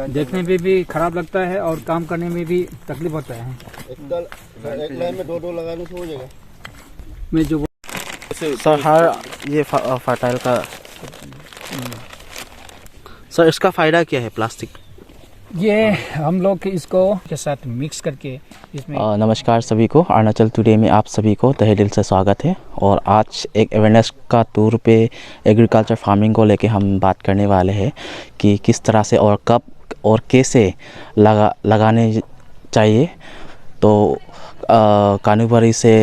देखने में भी खराब लगता है और काम करने में भी तकलीफ होता है। एक लाइन में दो लगाने से हो जाएगा। मैं जो सर हर ये फर्टाइल का सर इसका फ़ायदा क्या है प्लास्टिक? ये हम लोग इसको के साथ मिक्स करके इसमें नमस्कार सभी को, अरुणाचल टुडे में आप सभी को तहे दिल से स्वागत है। और आज एक अवेयरनेस का टूर पे एग्रीकल्चर फार्मिंग को लेके हम बात करने वाले हैं कि किस तरह से और कब और कैसे लगाने चाहिए। तो कानूबरी से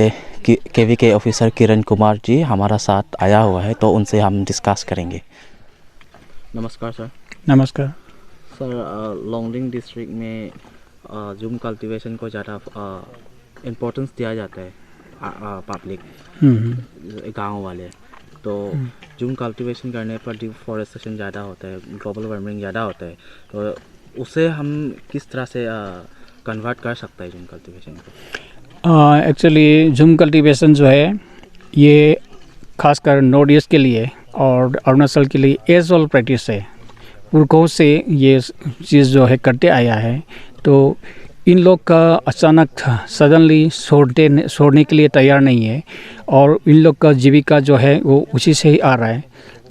KVK ऑफिसर किरण कुमार जी हमारा साथ आया हुआ है, तो उनसे हम डिस्कस करेंगे। नमस्कार सर। नमस्कार सर, लोंगडिंग डिस्ट्रिक्ट में जूम कल्टीवेशन को ज़्यादा इम्पोर्टेंस दिया जाता है पब्लिक गांव वाले। तो जूम कल्टीवेशन करने पर डिफॉरेस्टेशन ज़्यादा होता है, ग्लोबल वार्मिंग ज़्यादा होता है, तो उसे हम किस तरह से कन्वर्ट कर सकते हैं जूम कल्टीवेशन को? एक्चुअली जूम कल्टीवेशन जो है ये खासकर नॉर्थ ईस्ट के लिए और अरुणाचल के लिए एज ऑल प्रैक्टिस है। पुरखों से ये चीज़ जो है करते आया है। तो इन लोग का अचानक सडनली छोड़ने के लिए तैयार नहीं है और इन लोग का जीविका जो है वो उसी से ही आ रहा है।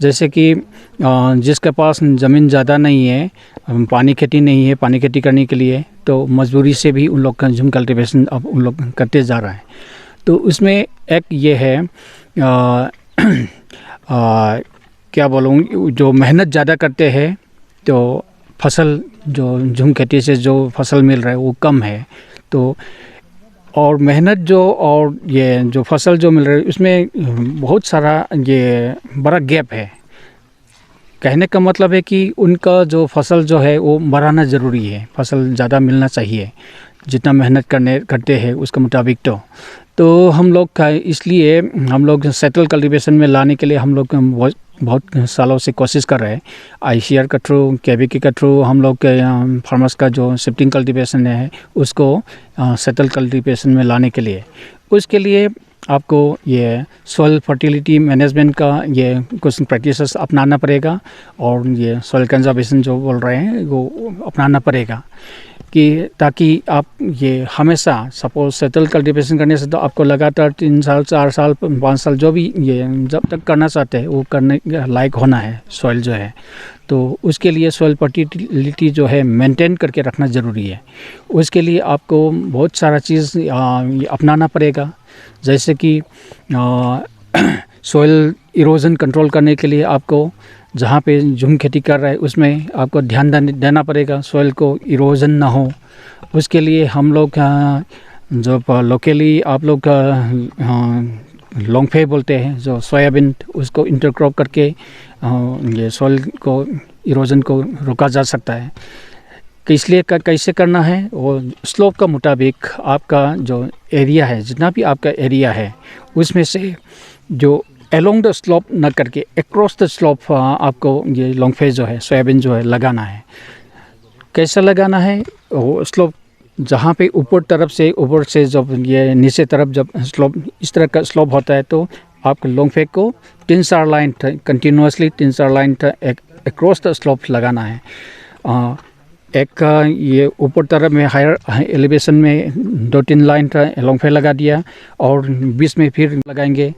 जैसे कि जिसके पास ज़मीन ज़्यादा नहीं है, पानी खेती नहीं है पानी खेती करने के लिए, तो मजबूरी से भी उन लोग का जूम कल्टीवेशन अब उन लोग करते जा रहा है। तो उसमें एक ये है क्या बोलूँ, जो मेहनत ज़्यादा करते हैं तो फसल जो जूम खेती से जो फसल मिल रहा है वो कम है। तो और मेहनत जो और ये जो फसल जो मिल रहा है उसमें बहुत सारा ये बड़ा गैप है। कहने का मतलब है कि उनका जो फसल जो है वो बढ़ाना ज़रूरी है, फसल ज़्यादा मिलना चाहिए जितना मेहनत करते हैं उसके मुताबिक। तो हम लोग का इसलिए हम लोग सेटल कल्टीवेशन में लाने के लिए हम लोग बहुत सालों से कोशिश कर रहे हैं। ICR के थ्रू, KVK के थ्रू हम लोग के फार्मर्स का जो शिफ्टिंग कल्टीवेशन है उसको सेटल कल्टीवेशन में लाने के लिए, उसके लिए आपको ये सॉइल फर्टिलिटी मैनेजमेंट का ये कुछ प्रैक्टिसेस अपनाना पड़ेगा और ये सॉइल कंजर्वेशन जो बोल रहे हैं वो अपनाना पड़ेगा कि ताकि आप ये हमेशा सपोज सेटल कल्टीवेशन करने से तो आपको लगातार 3 साल 4 साल 5 साल जो भी ये जब तक करना चाहते हैं वो करने लायक होना है सॉइल जो है। तो उसके लिए सॉइल फर्टिलिटी जो है मेंटेन करके रखना ज़रूरी है। उसके लिए आपको बहुत सारा चीज़ अपनाना पड़ेगा, जैसे कि सॉइल इरोजन कंट्रोल करने के लिए आपको जहाँ पे जूम खेती कर रहा है उसमें आपको ध्यान देना पड़ेगा, सॉइल को इरोजन ना हो। उसके लिए हम लोग जो लोकली आप लोग लॉन्गफे बोलते हैं, जो सोयाबीन, उसको इंटरक्रॉप करके ये सॉइल को इरोजन को रोका जा सकता है। इसलिए कैसे करना है वो स्लोप का मुताबिक आपका जो एरिया है, जितना भी आपका एरिया है उसमें से जो अलोंग द स्लोप न करके अक्रॉस द स्लोप आपको ये लॉन्ग फेज जो है सोयाबीन जो है लगाना है। कैसा लगाना है वो स्लोप जहाँ पे ऊपर से जब ये नीचे तरफ जब स्लोप इस तरह का स्लोप होता है तो आपको लॉन्ग फेज को 3-4 line continuously 3-4 line across the slope लगाना है। एक ये ऊपर तरफ में हायर एलिवेशन में 2-3 लाइन लॉन्ग फेज लगा दिया और बीच में फिर लगाएंगे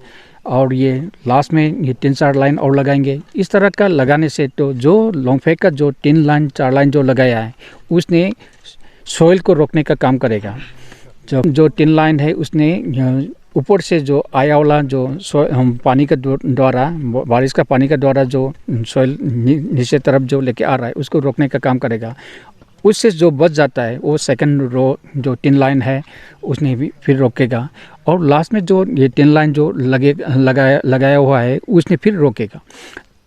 और ये लास्ट में ये 3-4 लाइन और लगाएंगे। इस तरह का लगाने से तो जो लॉन्ग फेज का जो 3 लाइन 4 लाइन जो लगाया है उसने सॉइल को रोकने का काम करेगा। जो 3 लाइन है उसने ऊपर से जो आया वाला जो पानी का द्वारा, बारिश का पानी का द्वारा जो सॉइल नीचे तरफ जो लेके आ रहा है उसको रोकने का काम करेगा। उससे जो बच जाता है वो सेकंड रो जो 3 लाइन है उसने भी फिर रोकेगा और लास्ट में जो ये 3 लाइन जो लगाया हुआ है उसने फिर रोकेगा।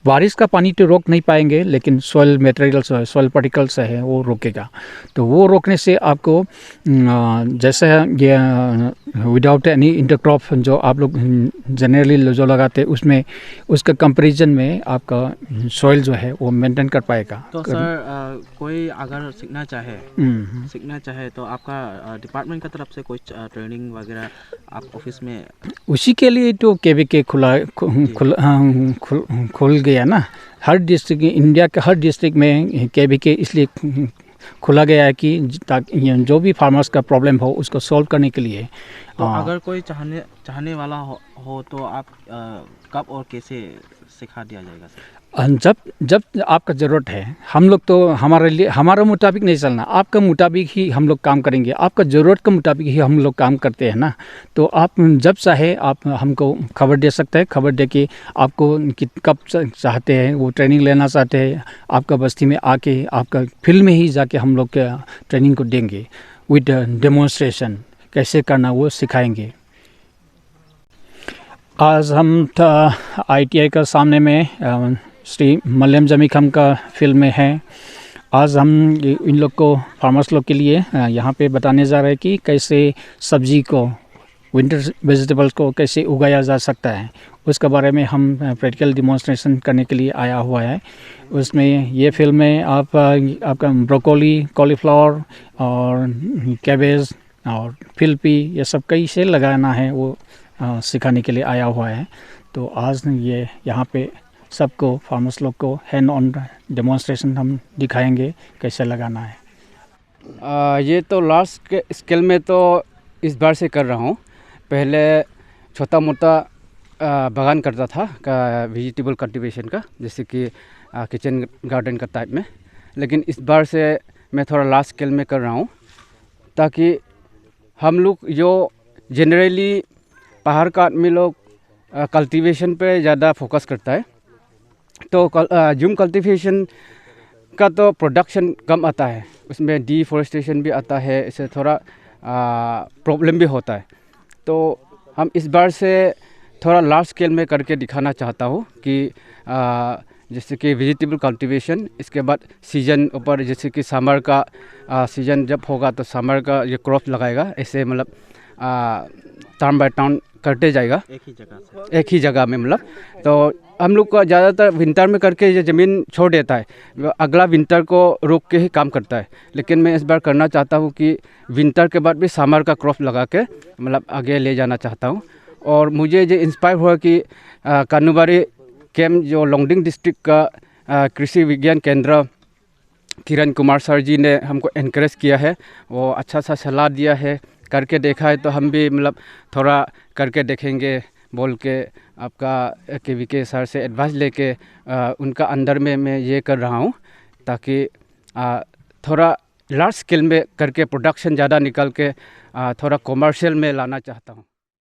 बारिश का पानी तो रोक नहीं पाएंगे लेकिन सॉइल मटेरियल्स है, सॉइल पार्टिकल्स है वो रोकेगा। तो वो रोकने से आपको जैसे ये विदाउट एनी इंटरक्रॉप जो आप लोग जनरली जो लगाते हैं उसमें उसका कंपैरिजन में आपका सॉइल जो है वो मेंटेन कर पाएगा। तो सर कोई अगर सीखना चाहे तो आपका डिपार्टमेंट की तरफ से कोई ट्रेनिंग वगैरह आप ऑफिस में? उसी के लिए तो KVK खुल गया एरिया है ना, हर डिस्ट्रिक्ट, इंडिया के हर डिस्ट्रिक्ट में KVK इसलिए खुला गया है कि ताकि जो भी फार्मर्स का प्रॉब्लम हो उसको सॉल्व करने के लिए। तो अगर कोई चाहने वाला हो तो आप कब और कैसे सिखा दिया जाएगा सर? जब आपका ज़रूरत है, हम लोग तो हमारा मुताबिक नहीं चलना, आपका मुताबिक ही हम लोग काम करेंगे, आपका ज़रूरत के मुताबिक ही हम लोग काम करते हैं ना। तो आप जब चाहे आप हमको खबर दे सकते हैं, खबर दे के आपको कब चाहते हैं वो ट्रेनिंग लेना चाहते हैं, आपका बस्ती में आके आपका फील्ड में ही जाके हम लोग ट्रेनिंग को देंगे विद डेमोन्स्ट्रेशन, कैसे करना वो सिखाएंगे। आज हम ITI का सामने में श्री मल्लम जमी खान का फील्ड में है। आज हम इन लोग को, फार्मर्स लोग के लिए यहाँ पे बताने जा रहे हैं कि कैसे सब्जी को, विंटर वेजिटेबल्स को कैसे उगाया जा सकता है, उसके बारे में हम प्रैक्टिकल डिमॉन्स्ट्रेशन करने के लिए आया हुआ है। उसमें ये फील्ड में आपका ब्रोकोली, कॉलीफ्लावर और कैबेज और फिलपी, ये सब कैसे लगाना है वो सिखाने के लिए आया हुआ है। तो आज ये यहाँ पे सबको, फार्मर्स लोग को हैंड ऑन डेमोन्स्ट्रेशन हम दिखाएंगे कैसे लगाना है। ये तो लार्ज स्केल में तो इस बार से कर रहा हूँ। पहले छोटा मोटा बागान करता था वेजिटेबल कल्टीवेशन का, जैसे कि किचन गार्डन का टाइप में, लेकिन इस बार से मैं थोड़ा लार्ज स्केल में कर रहा हूँ, ताकि हम लोग जो जनरली पहाड़ का आदमी लोग कल्टीवेशन पे ज़्यादा फोकस करता है, तो जूम कल्टीवेशन का तो प्रोडक्शन कम आता है, उसमें डिफॉरेस्टेशन भी आता है, इससे थोड़ा प्रॉब्लम भी होता है। तो हम इस बार से थोड़ा लार्ज स्केल में करके दिखाना चाहता हूँ कि जैसे कि वेजिटेबल कल्टीवेशन, इसके बाद सीजन ऊपर, जैसे कि समर का सीजन जब होगा तो समर का ये क्रॉप लगाएगा, ऐसे मतलब टाउन बाय टाउन करते जाएगा एक ही जगह में। मतलब तो हम लोग को ज़्यादातर विंटर में करके ये ज़मीन छोड़ देता है, अगला विंटर को रोक के ही काम करता है। लेकिन मैं इस बार करना चाहता हूँ कि विंटर के बाद भी समर का क्रॉप लगा के मतलब आगे ले जाना चाहता हूँ। और मुझे ये इंस्पायर हुआ कि कानूबारी कैंप, जो लोंगडिंग डिस्ट्रिक्ट का कृषि विज्ञान केंद्र, किरण कुमार सर जी ने हमको एनकरेज किया है, वो अच्छा सा सलाह दिया है, करके देखा है, तो हम भी मतलब थोड़ा करके देखेंगे बोल के आपका KVK सर से एडवाइस लेके उनका अंडर में मैं ये कर रहा हूँ, ताकि थोड़ा लार्ज स्केल में करके प्रोडक्शन ज़्यादा निकल के थोड़ा कॉमर्शियल में लाना चाहता हूँ।